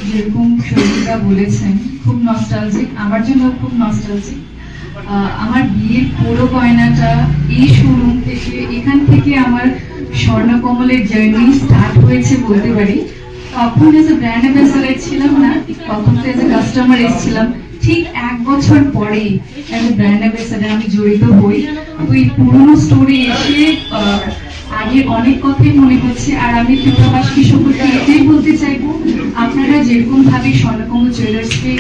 যেরকম সঙ্গীতা বলেছেন খুব নস্টালজিক, আমার জন্য খুব নস্টালজিক। আমার বিয়ের পুরো গয়নাটা এই শোরুম থেকে, এখান থেকে আমার স্বর্ণকমলের জার্নি স্টার্ট হয়েছে বলতে পারি। তখন এজ এ ব্র্যান্ড অ্যাম্বাসেডর ছিলাম না, তখন তো এজ এ কাস্টমার এসেছিলাম। ঠিক 1 বছর পরে এজ এ ব্র্যান্ড অ্যাম্বাসেডর আমি জড়িত হই। তো এই পুরোনো স্টোরি এসে আগে অনেক কথাই মনে হচ্ছে। আর আমি ত্রিপুরাবাসী সকলকে এটাই বলতে চাইবো, আপনারা যেরকম ভাবে স্বর্ণকমল জুয়েলার্সকে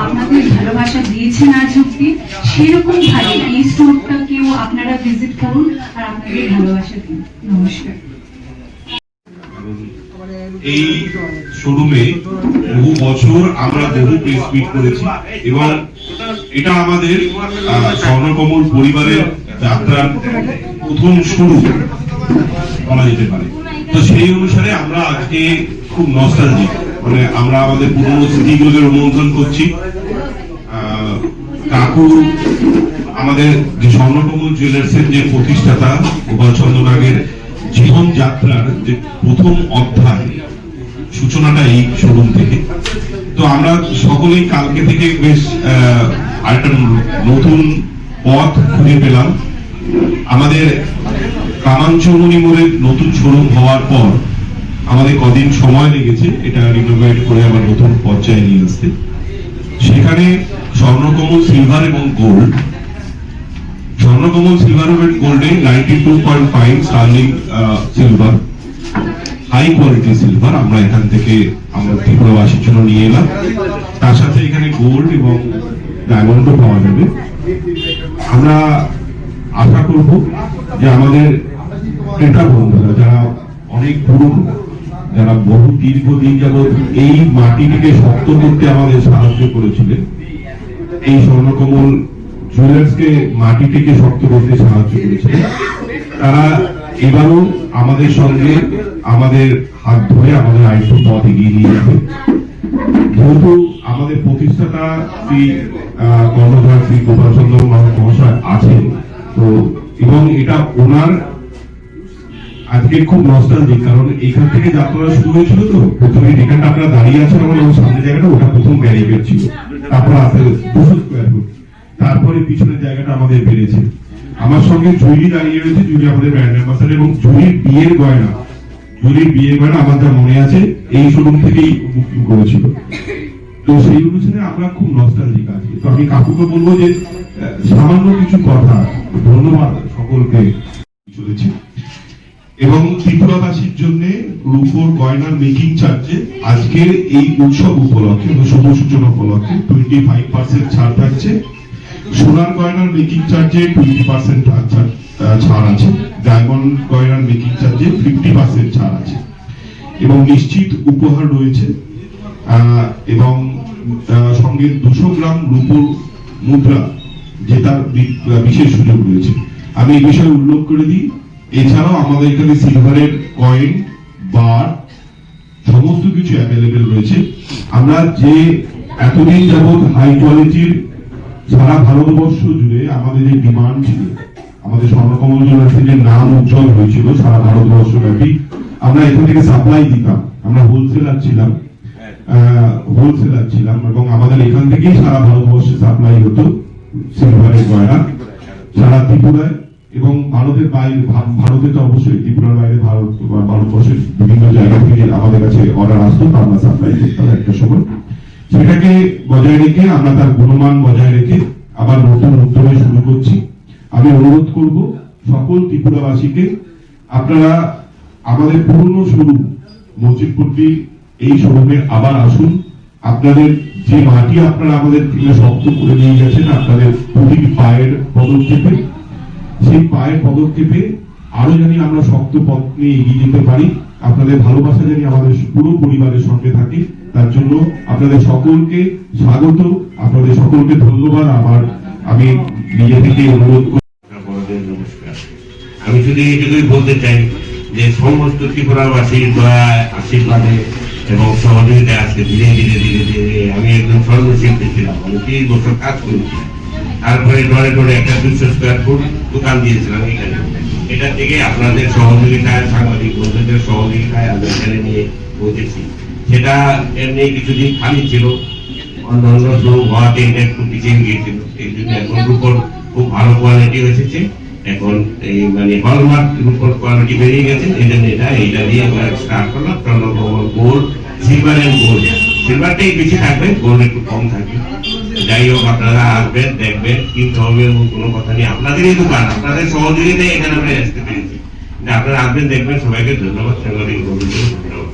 আপনাদের ভালোবাসা দিয়েছেন আজ অব্দি, সেরকম ভাবে এই স্টোরটাকেও আপনারা ভিজিট করুন আর আপনাদের ভালোবাসা দিন। নমস্কার। এই শোরুমে বহু বছর আমরা বহু প্রেস মিট করেছি এবং এটা আমাদের স্বর্ণকমল পরিবারের যাত্রার প্রথম শুরু বলা যেতে পারে। তো সেই অনুসারে আমরা আজকে খুব নস্টালজিক, মানে আমরা আমাদের পুরনো স্মৃতিগুলোকে রোমন্থন করছি। কাকু আমাদের যে স্বর্ণকমল জুয়েলার্সের যে প্রতিষ্ঠাতা গোপাল চন্দ্র নাগের জীবন যাত্রার যে প্রথম অধ্যায়, সূচনাটা এই শোরুম থেকে। তো আমরা সকলেই কালকে থেকে বেশ একটা নতুন পথ খুঁজে পেলাম। আমাদের কামানচৌমনি মোড়ের নতুন শোরুম হওয়ার পর আমাদের কদিন সময় লেগেছে এটা রিনোভেট করে আবার নতুন পর্যায়ে নিয়ে আসতে। সেখানে স্বর্ণকমল সিলভার এবং গোল্ড, স্বর্ণকমল সিলভার এবং গোল্ডে 92.5 sterling silver, high quality silver আমরা এখান থেকে আমরা ত্রিপুরাবাসীর জন্য নিয়ে এলাম। তার সাথে এখানে গোল্ড এবং ডায়মন্ডও পাওয়া যাবে। আমরা আশা করব যে আমাদের ক্রেতা বন্ধুরা যারা অনেক পুরনো, যারা বহু দীর্ঘদিন যাবৎ এই মাটিটিকে শক্ত করতে আমাদের সাহায্য করেছিলেন, এই স্বর্ণকমল জুয়েলার্সকে মাটিটিকে শক্ত করতে সাহায্য করেছিলেন, তারা এবারও আমাদের সঙ্গে আমাদের হাত ধরে আমাদের আরেকটু পথ এগিয়ে নিয়ে যাবে। যেহেতু আমাদের প্রতিষ্ঠাতা শ্রী কর্ণধার শ্রী গোপাল চন্দ্র মহাশয় আছেন, তো এবং এটা ওনার আজকে খুব নস্টালজিক, কারণ এখান থেকে যাত্রা শুরু হয়েছিল। তো প্রথমে যেখানটা আপনারা দাঁড়িয়ে আছেন আমার সামনের জায়গাটা, ওটা প্রথম ব্যারিকেড ছিল, তারপর আসলে 200 স্কোয়ার ফুট, তারপরে পিছনের জায়গাটা আমাদের বেড়েছে। আমার সঙ্গে জুলি দাঁড়িয়ে রয়েছে, জুলি আমাদের ব্র্যান্ড অ্যাম্বাসেডর, এবং জুলির বিয়ের গয়না আমার যা মনে আছে এই শোরুম থেকেই বুকিং করেছিল। তো সেই অনুসারে আমরা খুব নস্টালজিক আছি। তো আমি কাকুকে বলবো যে সামান্য কিছু কথা, ধন্যবাদ সকলকে চলেছে। এবং ত্রিপুরাবাসীর জন্য রূপোর গয়নার মেকিং চার্জে আজকের এই উৎসব উপলক্ষে, শুভ সূচনা উপলক্ষে 25% ছাড় থাকছে। সোনার গয়নার মেকিং চার্জে 20% ছাড় আছে, ডায়মন্ড গয়নার মেকিং চার্জে 50% ছাড় আছে, এবং নিশ্চিত উপহার রয়েছে, এবং সঙ্গে 200 গ্রাম রূপোর মুদ্রা জেতার বিশেষ সুযোগ রয়েছে। আমি এই বিষয়ে উল্লেখ করে দিই, এছাড়াও আমাদের এখানে সিলভারের কয়েন, বার, সমস্ত কিছু অ্যাভেলেবেল রয়েছে। আমরা যে এতদিন যাবৎ হাই কোয়ালিটির সারা ভারতবর্ষ জুড়ে আমাদের যে ডিমান্ড ছিল, আমাদের স্বর্ণকমল জুয়েলার্সের যে নাম উজ্জ্বল হয়েছিল সারা ভারতবর্ষ ব্যাপী, আমরা এখান থেকে সাপ্লাই দিতাম। আমরা হোলসেলার ছিলাম এবং আমাদের এখান থেকেই সারা ভারতবর্ষে সাপ্লাই হতো সিলভারের গয়না, সারা ত্রিপুরায় এবং ভারতের বাইরে। ভারতে তো অবশ্যই, ত্রিপুরার বাইরে ভারতবর্ষের বিভিন্ন জায়গা থেকে আমাদের কাছে অর্ডার আসতো, আমরা সাপ্লাই করতাম একটা সময়। সেটাকে বজায় রেখে আমরা তার গুণমান বজায় রেখে আবার নতুন উদ্যোগে শুরু করছি। আমি অনুরোধ করব সকল ত্রিপুরাবাসীকে, আপনারা আমাদের পুরনো শোরুম মসজিদপট্টি এই শোরুমে আবার আসুন। আপনাদের যে মাটি আপনারা আমাদের থেকে শক্ত করে নিয়ে গেছেন, আপনাদের প্রতিটি পায়ের পদক্ষেপে, সেই পায়ের পদক্ষেপে আরো জানি আমরা শক্ত পথ নিয়ে এগিয়ে যেতে পারি। আপনাদের ভালোবাসা জানি আমাদের পুরো পরিবারের সঙ্গে থাকে, তার জন্য আপনাদের সকলকে স্বাগত, আপনাদের সকলকে ধন্যবাদ। আমি নিজে থেকে অনুরোধ করি। নমস্কার। আমি শুধু এইটুকুই বলতে চাই যে সমস্ত ত্রিপুরাবাসীর দয়া, আশীর্বাদে এবং সহযোগিতায় আজকে ধীরে ধীরে ধীরে ধীরে আমি একদম সর্বশিল্পী ছিলাম, আমি 30 বছর কাজ করেছি। তারপরে ডরে ডরে একটা 200 স্কোয়ার ফুট দোকান দিয়েছিলাম এখানে। এটা থেকে আপনাদের সহযোগিতায়, সাংবাদিক বন্ধুদের সহযোগিতায় আমি এখানে নিয়ে পৌঁছেছি। সেটা এমনি কিছুদিন খালি ছিল, অন্যান্য সব হওয়াতে এটা একটু পিছিয়ে গিয়েছিল। এই জন্য এখন রূপর খুব ভালো কোয়ালিটি এসেছে। এখন এই মানে হলমার্ক রূপর কোয়ালিটি বেরিয়ে গেছে, এই জন্য এইটা দিয়ে স্টার্ট করলাম। Swarnakamal gold, silver and gold. সিলভারটাই বেশি থাকবে, গোল্ড একটু কম থাকবে। যাই হোক, আপনারা আসবেন, দেখবেন, কিনতে হবে এমন কোনো কথা নেই। আপনাদেরই দোকান, আপনাদের সহযোগিতায় এখানে আমরা আসতে পেরেছি। আপনারা আসবেন, দেখবেন। সবাইকে ধন্যবাদ। সাংবাদিক বন্ধুদের ধন্যবাদ।